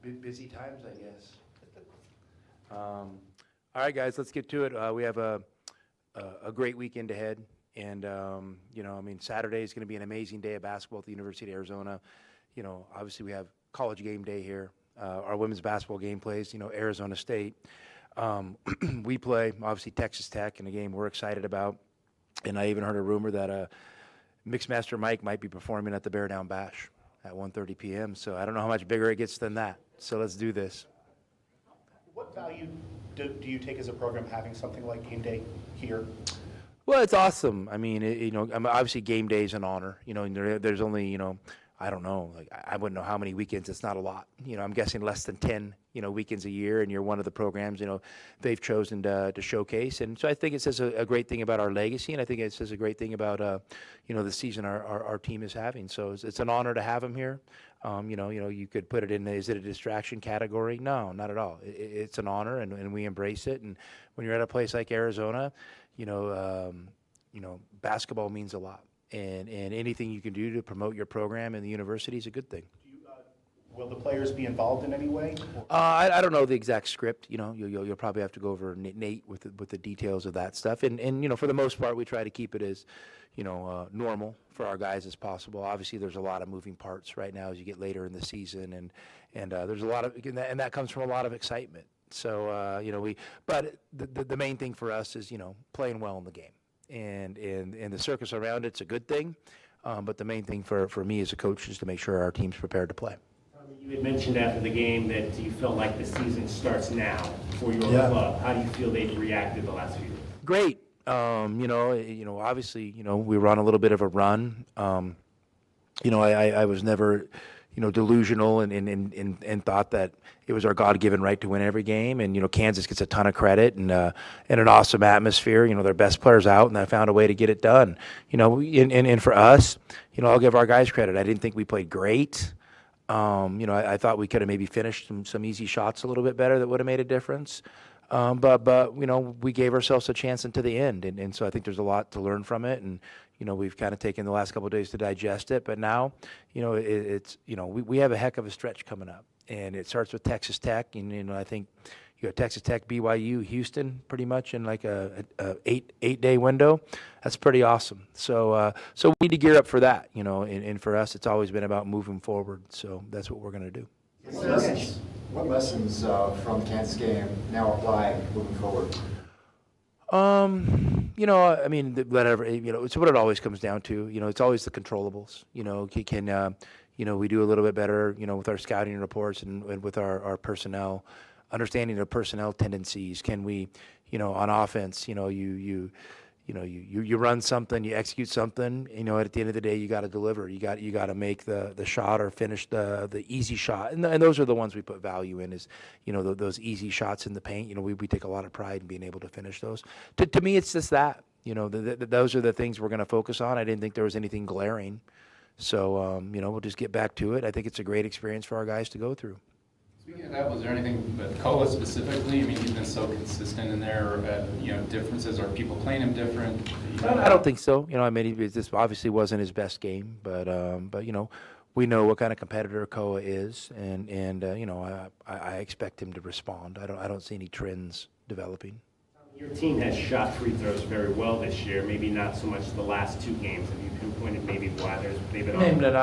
Busy times, I guess. All right, guys, let's get to it. We have a great weekend ahead. And, Saturday is going to be an amazing day of basketball at the University of Arizona. Obviously we have college game day here. Our women's basketball game plays, Arizona State. We play, obviously, Texas Tech in a game we're excited about. And I even heard a rumor that Mixmaster Mike might be performing at the Bear Down Bash at 1:30 p.m. So I don't know how much bigger it gets than that. So let's do this. What value do you take as a program having something like game day here? Well, it's awesome. I mean, obviously game day is an honor. There's only, I don't know, like I wouldn't know how many weekends. It's not a lot. I'm guessing less than 10, weekends a year, and you're one of the programs, they've chosen to showcase. And so I think it says a great thing about our legacy, and I think it says a great thing about, the season our team is having. So it's an honor to have them here. You could put it in, is it a distraction category? No, not at all. It's an honor, and we embrace it. And when you're at a place like Arizona, basketball means a lot. And anything you can do to promote your program in the university is a good thing. Will the players be involved in any way? I don't know the exact script. You'll probably have to go over Nate with the details of that stuff. And for the most part, we try to keep it as normal for our guys as possible. Obviously, there's a lot of moving parts right now as you get later in the season, and there's a lot of, and that comes from a lot of excitement. So but the main thing for us is playing well in the game. And the circus around it's a good thing, but the main thing for me as a coach is to make sure our team's prepared to play. You had mentioned after the game that you felt like the season starts now for your club. How do you feel they've reacted the last few years? Great. Obviously, we were on a little bit of a run. I was never delusional and thought that it was our God-given right to win every game. And, Kansas gets a ton of credit and an awesome atmosphere. Their best players out, and I found a way to get it done. And for us, I'll give our guys credit. I didn't think we played great. I thought we could have maybe finished some easy shots a little bit better that would have made a difference. But we gave ourselves a chance into the end. And so I think there's a lot to learn from it. And, we've kind of taken the last couple of days to digest it. But now, we have a heck of a stretch coming up. And it starts with Texas Tech. And, I think you got Texas Tech, BYU, Houston, pretty much in like a 8-day window. That's pretty awesome. So we need to gear up for that, and for us, it's always been about moving forward. So that's what we're going to do. What lessons from the Kansas game now apply moving forward? Whatever, it's what it always comes down to. It's always the controllables. We do a little bit better, with our scouting reports and with our personnel, understanding the personnel tendencies. Can we, on offense, you run something, you execute something, at the end of the day, you got to deliver. You got to make the shot or finish the easy shot. And those are the ones we put value in is, those easy shots in the paint. We take a lot of pride in being able to finish those. To me, it's just that, those are the things we're going to focus on. I didn't think there was anything glaring. So, we'll just get back to it. I think it's a great experience for our guys to go through. Speaking of that, was there anything with Koa specifically? I mean, he's been so consistent in there. Differences. Are people playing him different? I don't think so. This obviously wasn't his best game, but we know what kind of competitor Koa is, and I expect him to respond. I don't see any trends developing. Your team has shot free throws very well this year, maybe not so much the last two games. Have you pinpointed maybe why they've been on?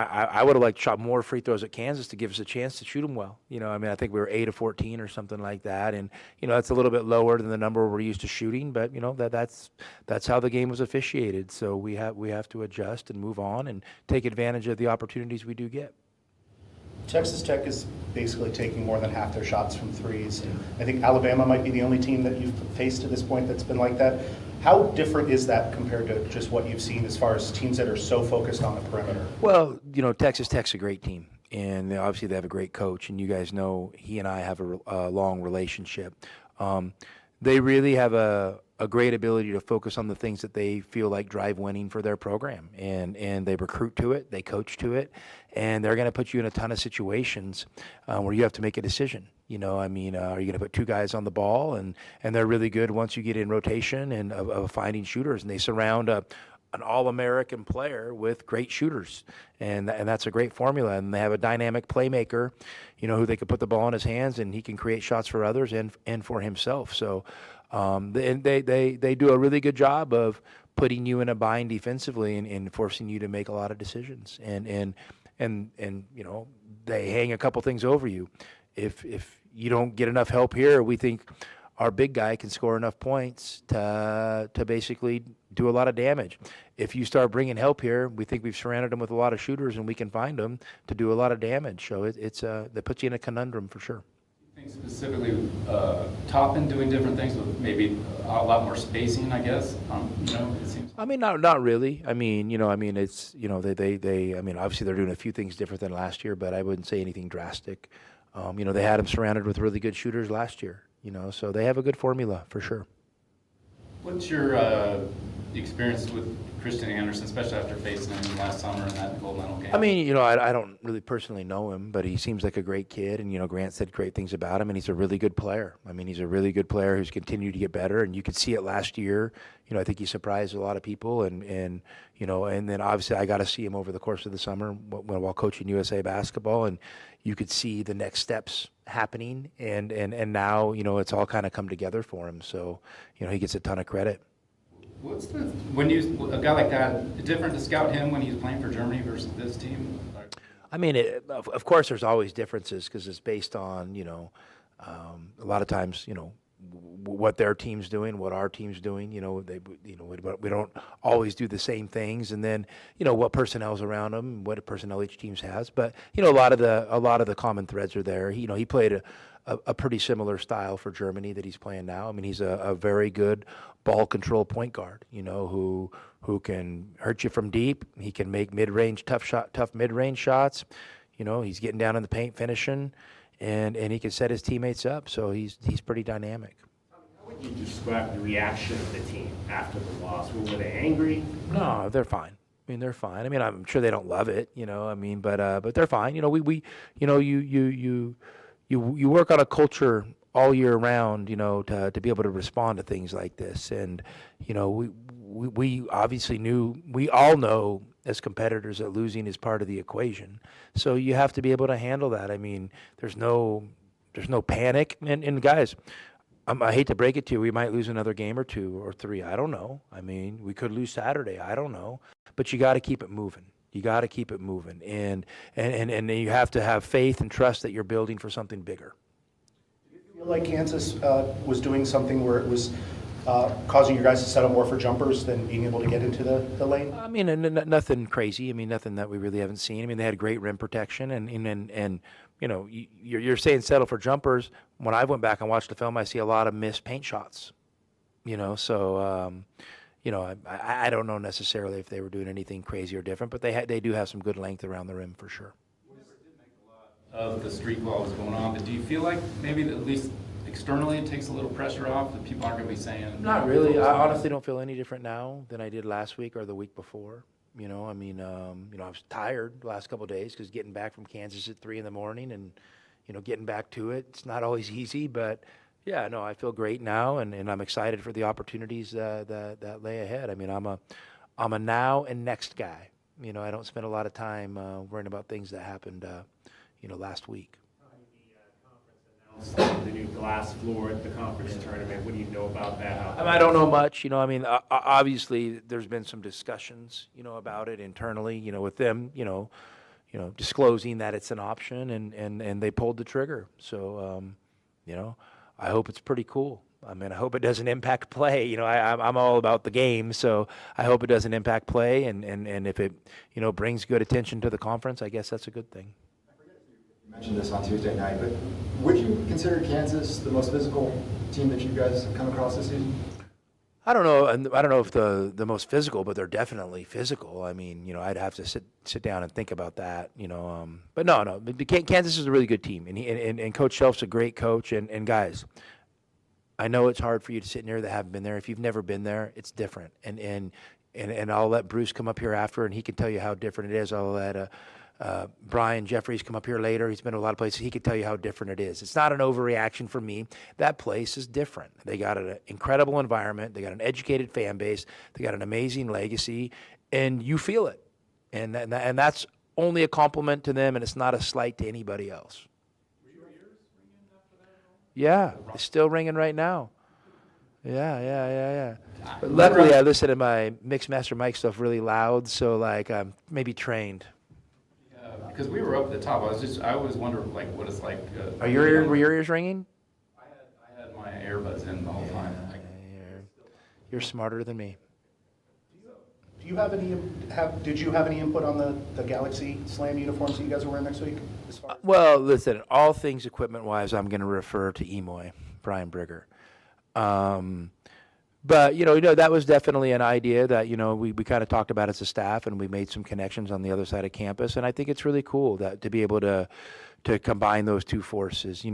I would have liked to shot more free throws at Kansas to give us a chance to shoot them well. I think we were 8 of 14 or something like that, and that's a little bit lower than the number we're used to shooting. But that's how the game was officiated. So we have to adjust and move on and take advantage of the opportunities we do get. Texas Tech is basically taking more than half their shots from threes. And I think Alabama might be the only team that you've faced to this point that's been like that. How different is that compared to just what you've seen as far as teams that are so focused on the perimeter? Well, Texas Tech's a great team, and obviously they have a great coach, and you guys know he and I have a long relationship. They really have a great ability to focus on the things that they feel like drive winning for their program, and they recruit to it, they coach to it, and they're going to put you in a ton of situations where you have to make a decision. Are you going to put two guys on the ball, and they're really good once you get in rotation and of finding shooters, and they surround a an All-American player with great shooters, and that's a great formula. And they have a dynamic playmaker, who they could put the ball in his hands, and he can create shots for others and for himself. So they do a really good job of putting you in a bind defensively and forcing you to make a lot of decisions. And they hang a couple things over you. If you don't get enough help here, we think our big guy can score enough points to basically do a lot of damage. If you start bringing help here, we think we've surrounded them with a lot of shooters, and we can find them to do a lot of damage. So that puts you in a conundrum for sure. I think specifically Toppin doing different things with maybe a lot more spacing, I guess. It seems. I mean, not really. I mean, it's they. I mean, obviously they're doing a few things different than last year, but I wouldn't say anything drastic. They had them surrounded with really good shooters last year. So they have a good formula for sure. What's your experience with Christian Anderson, especially after facing him last summer in that gold medal game? I mean, I don't really personally know him, but he seems like a great kid, and Grant said great things about him, and he's a really good player. I mean, he's a really good player who's continued to get better, and you could see it last year. I think he surprised a lot of people, and then obviously I got to see him over the course of the summer while coaching USA basketball, and you could see the next steps happening, and now it's all kind of come together for him. So he gets a ton of credit. What's when a guy like that, different to scout him when he's playing for Germany versus this team? I mean, of course, there's always differences because it's based on a lot of times what their team's doing, what our team's doing. We don't always do the same things, and then what personnel's around them, what personnel each team has. But a lot of the common threads are there. He played a pretty similar style for Germany that he's playing now. I mean, he's a very good ball control point guard. Who can hurt you from deep. He can make mid-range tough mid-range shots. He's getting down in the paint, finishing. And he can set his teammates up, so he's pretty dynamic. How would you describe the reaction of the team after the loss? Were they angry? No, they're fine. I mean, they're fine. I mean, I'm sure they don't love it, I mean, but they're fine. You work on a culture all year round, to be able to respond to things like this, and we obviously we all know as competitors that losing is part of the equation. So you have to be able to handle that. I mean, there's no panic. And guys, I hate to break it to you, we might lose another game or two or three. I don't know. I mean, we could lose Saturday. I don't know. But you got to keep it moving. You got to keep it moving. And you have to have faith and trust that you're building for something bigger. Do you feel like Kansas was doing something where it was causing you guys to settle more for jumpers than being able to get into the lane? I mean, nothing crazy. I mean, nothing that we really haven't seen. I mean, they had great rim protection, and you're saying settle for jumpers. When I went back and watched the film, I see a lot of missed paint shots. So I don't know necessarily if they were doing anything crazy or different, but they do have some good length around the rim for sure. Of the streak while it was going on, but do you feel like maybe at least externally it takes a little pressure off that people aren't going to be saying? Not really. I honestly don't feel any different now than I did last week or the week before. I mean, I was tired the last couple of days because getting back from Kansas at 3 a.m. and getting back to it, it's not always easy. But yeah, no, I feel great now, and I'm excited for the opportunities that lay ahead. I mean, I'm a now and next guy. I don't spend a lot of time worrying about things that happened, last week. The new glass floor at the conference tournament. What do you know about that? I don't know much. I mean, obviously there's been some discussions, about it internally, with them, disclosing that it's an option, and they pulled the trigger. So, I hope it's pretty cool. I mean, I hope it doesn't impact play. I'm all about the game, so I hope it doesn't impact play, and if it, brings good attention to the conference, I guess that's a good thing. You mentioned this on Tuesday night, but would you consider Kansas the most physical team that you guys have come across this season? I don't know. I don't know if the most physical, but they're definitely physical. I mean, I'd have to sit down and think about that. But no. Kansas is a really good team, and Coach Shelf's a great coach. And guys, I know it's hard for you to sit in there that haven't been there. If you've never been there, it's different. And I'll let Bruce come up here after, and he can tell you how different it is. I'll let Brian Jeffries come up here later. He's been to a lot of places. He could tell you how different it is. It's not an overreaction for me. That place is different. They got an incredible environment. They got an educated fan base. They got an amazing legacy, and you feel it. And that's only a compliment to them, and it's not a slight to anybody else. Yeah, it's still ringing right now. Yeah. But luckily, I listen to my Mix Master Mike stuff really loud, so like I'm maybe trained. Because we were up at the top, I always wonder like what it's like. Were your ears ringing? I had my earbuds in the whole time. You're smarter than me. Do you have any, did you have any input on the Galaxy Slam uniforms that you guys are wearing next week? As far as Well, listen, all things equipment-wise, I'm going to refer to Emoy, Brian Brigger. But, that was definitely an idea that, we kind of talked about as a staff, and we made some connections on the other side of campus. And I think it's really cool that to be able to combine those two forces.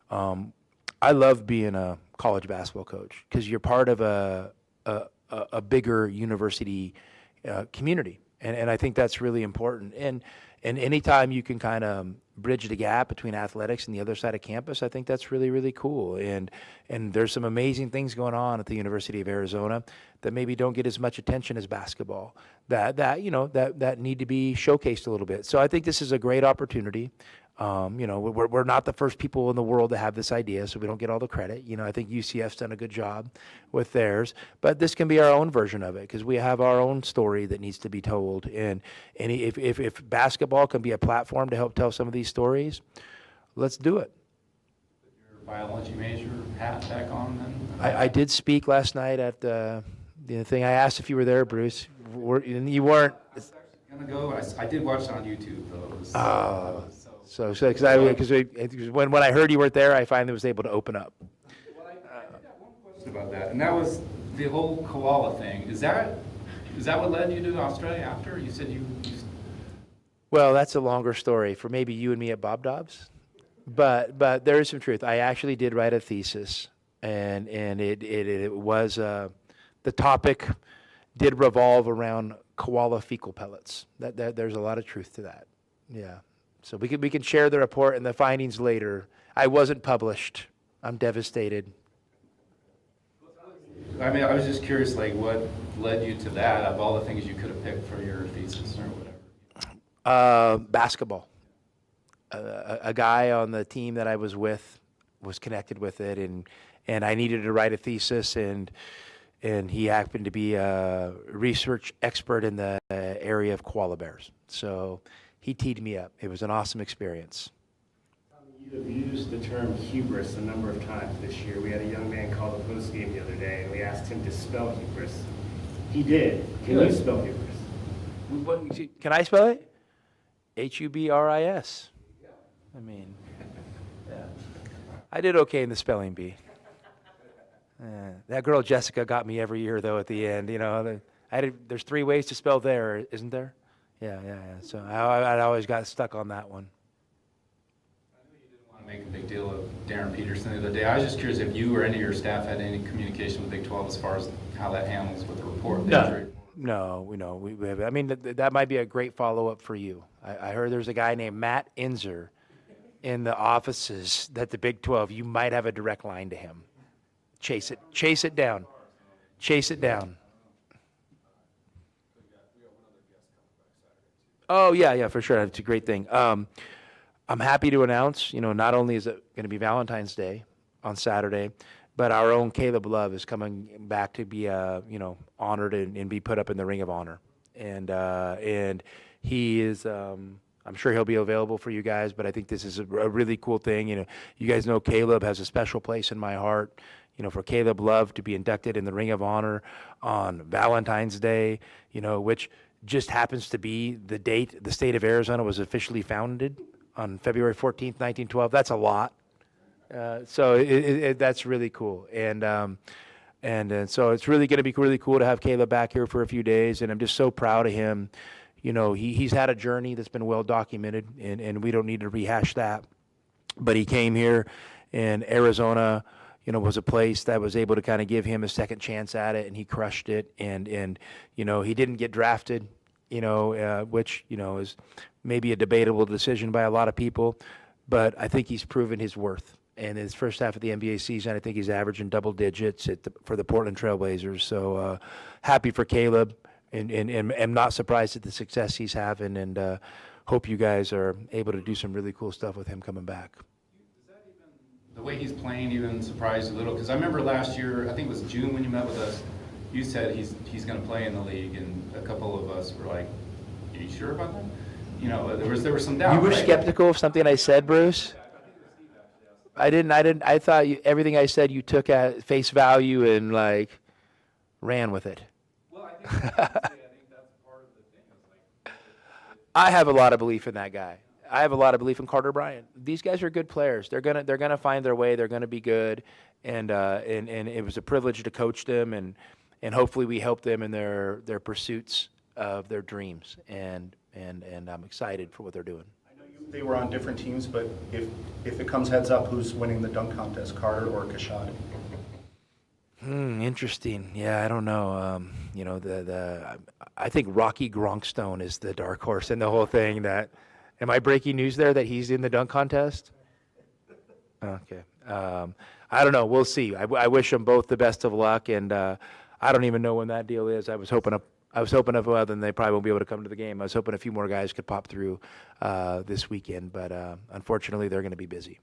I love being a college basketball coach because you're part of a bigger university community. And I think that's really important. And anytime you can kind of bridge the gap between athletics and the other side of campus, I think that's really, really cool. And there's some amazing things going on at the University of Arizona that maybe don't get as much attention as basketball that need to be showcased a little bit. So I think this is a great opportunity. We're not the first people in the world to have this idea, so we don't get all the credit. I think UCF's done a good job with theirs, but this can be our own version of it because we have our own story that needs to be told. And if basketball can be a platform to help tell some of these stories, let's do it. Your biology major hat back on then? I did speak last night at the thing. I asked if you were there, Bruce. You weren't. Gonna go. I did watch it on YouTube though. It was, So because when I heard you weren't there, I finally was able to open up. Well, I got one question about that, and that was the whole koala thing. Is that what led you to Australia after? You said you Well, that's a longer story for maybe you and me at Bob Dobbs, but there is some truth. I actually did write a thesis, and it was the topic did revolve around koala fecal pellets. That there's a lot of truth to that. Yeah. So we can share the report and the findings later. I wasn't published. I'm devastated. I mean, I was just curious, like, what led you to that of all the things you could have picked for your thesis or whatever? Basketball. A guy on the team that I was with was connected with it, and I needed to write a thesis, and he happened to be a research expert in the area of koala bears. So he teed me up. It was an awesome experience. You have used the term hubris a number of times this year. We had a young man call the post game the other day, and we asked him to spell hubris. He did. Can you spell hubris? Can I spell it? Hubris. I mean, yeah. I did okay in the spelling bee. That girl Jessica got me every year, though, at the end. There's 3 ways to spell there, isn't there? Yeah. So I always got stuck on that one. I know you didn't want to make a big deal of Darren Peterson the other day. I was just curious if you or any of your staff had any communication with Big 12 as far as how that handles with the report. No. We have, I mean, that might be a great follow-up for you. I heard there's a guy named Matt Inzer in the offices that the Big 12, you might have a direct line to him. Chase it down. Oh, yeah, for sure. It's a great thing. I'm happy to announce, not only is it going to be Valentine's Day on Saturday, but our own Caleb Love is coming back to be, honored and be put up in the Ring of Honor. And he is, I'm sure he'll be available for you guys, but I think this is a really cool thing. You guys know Caleb has a special place in my heart. For Caleb Love to be inducted in the Ring of Honor on Valentine's Day, which just happens to be the date the state of Arizona was officially founded on February 14th, 1912. That's a lot. So that's really cool. And so it's really going to be really cool to have Caleb back here for a few days. And I'm just so proud of him. He's had a journey that's been well documented, and we don't need to rehash that. But he came here, and Arizona, was a place that was able to kind of give him a second chance at it, and he crushed it. And he didn't get drafted, which, is maybe a debatable decision by a lot of people, but I think he's proven his worth. And his first half of the NBA season, I think he's averaging double digits for the Portland Trailblazers. So happy for Caleb, and am not surprised at the success he's having, and hope you guys are able to do some really cool stuff with him coming back. The way he's playing even surprised you a little, because I remember last year, I think it was June when you met with us, you said he's going to play in the league, and a couple of us were like, "Are you sure about that?" You know, there was some doubt. You were right? skeptical of something I said, Bruce? I didn't. I thought everything I said you took at face value and like ran with it. Well, I think that's part of the thing. It's like, I have a lot of belief in that guy. I have a lot of belief in Carter Bryant. These guys are good players. They're gonna find their way. They're gonna be good, and it was a privilege to coach them, and hopefully we help them in their pursuits of their dreams, and I'm excited for what they're doing. I know they were on different teams, but if it comes heads up, who's winning the dunk contest, Carter or Kashad? Interesting. Yeah, I don't know. You know, I think Rocky Gronkstone is the dark horse in the whole thing. Am I breaking news there that he's in the dunk contest? Okay. I don't know. We'll see. I wish them both the best of luck, and I don't even know when that deal is. I was hoping well, then they probably won't be able to come to the game. I was hoping a few more guys could pop through this weekend, but unfortunately, they're going to be busy.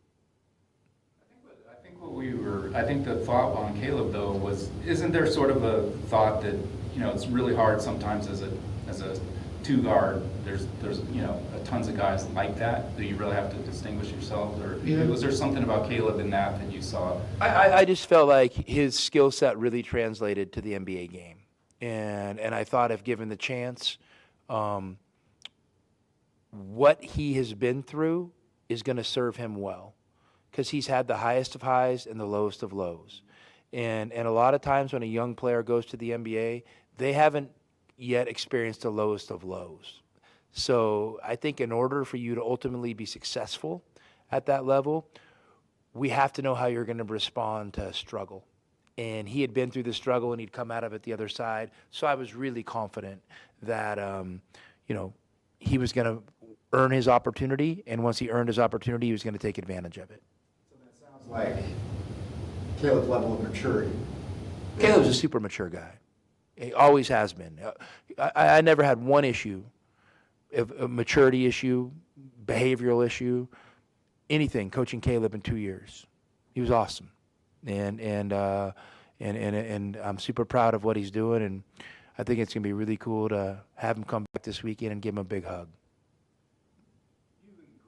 I think the thought on Caleb though was, isn't there sort of a thought that, you know, it's really hard sometimes as a two guard. There's you know, tons of guys like that. Do you really have to distinguish yourself, or was there something about Caleb in that you saw? I just felt like his skill set really translated to the NBA game, and I thought if given the chance, what he has been through is going to serve him well, because he's had the highest of highs and the lowest of lows. And a lot of times when a young player goes to the NBA, they haven't yet experienced the lowest of lows. So I think in order for you to ultimately be successful at that level, we have to know how you're going to respond to struggle. And he had been through the struggle, and he'd come out of it the other side. So I was really confident that, you know, he was going to earn his opportunity, and once he earned his opportunity, he was going to take advantage of it. So that sounds like Caleb's level of maturity. Caleb's a super mature guy. He always has been. I never had one issue, a maturity issue, behavioral issue, anything, coaching Caleb in 2 years. He was awesome. And I'm super proud of what he's doing, and I think it's going to be really cool to have him come back this weekend and give him a big hug.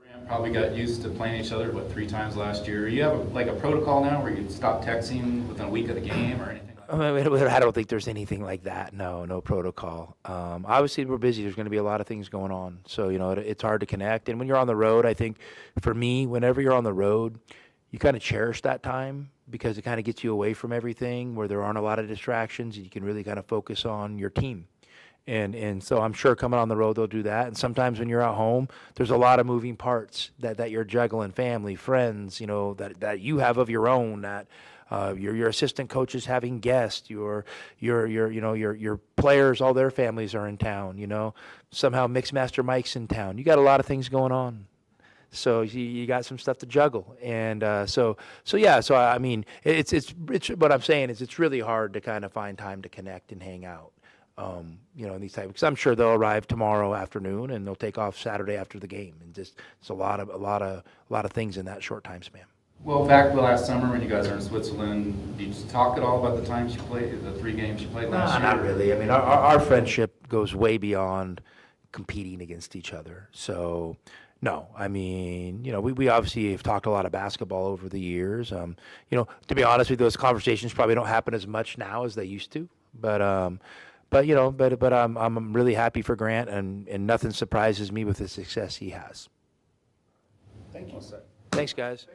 Grant probably got used to playing each other, 3 times last year. You have like a protocol now where you stop texting within a week of the game or anything? I don't think there's anything like that. No protocol. Obviously, we're busy. There's going to be a lot of things going on. So, you know, it's hard to connect. And when you're on the road, I think for me, whenever you're on the road, you kind of cherish that time because it kind of gets you away from everything, where there aren't a lot of distractions, and you can really kind of focus on your team. And so I'm sure coming on the road, they'll do that. And sometimes when you're at home, there's a lot of moving parts that you're juggling, family, friends, you know, that you have of your own, that your assistant coaches having guests, your players, all their families are in town, you know, somehow Mixmaster Mike's in town. You got a lot of things going on. So you got some stuff to juggle. And so I mean, it's what I'm saying is it's really hard to kind of find time to connect and hang out. You know, in these types, because I'm sure they'll arrive tomorrow afternoon and they'll take off Saturday after the game, and just it's a lot of things in that short time span. Well, back last summer when you guys were in Switzerland, did you talk at all about the times you played, the 3 games you played last year? Not really. I mean, our friendship goes way beyond competing against each other. So, no, I mean, you know, we obviously have talked a lot of basketball over the years. You know, to be honest with you, those conversations probably don't happen as much now as they used to. But you know, but I'm really happy for Grant, and nothing surprises me with the success he has. Thank you. Thanks, guys.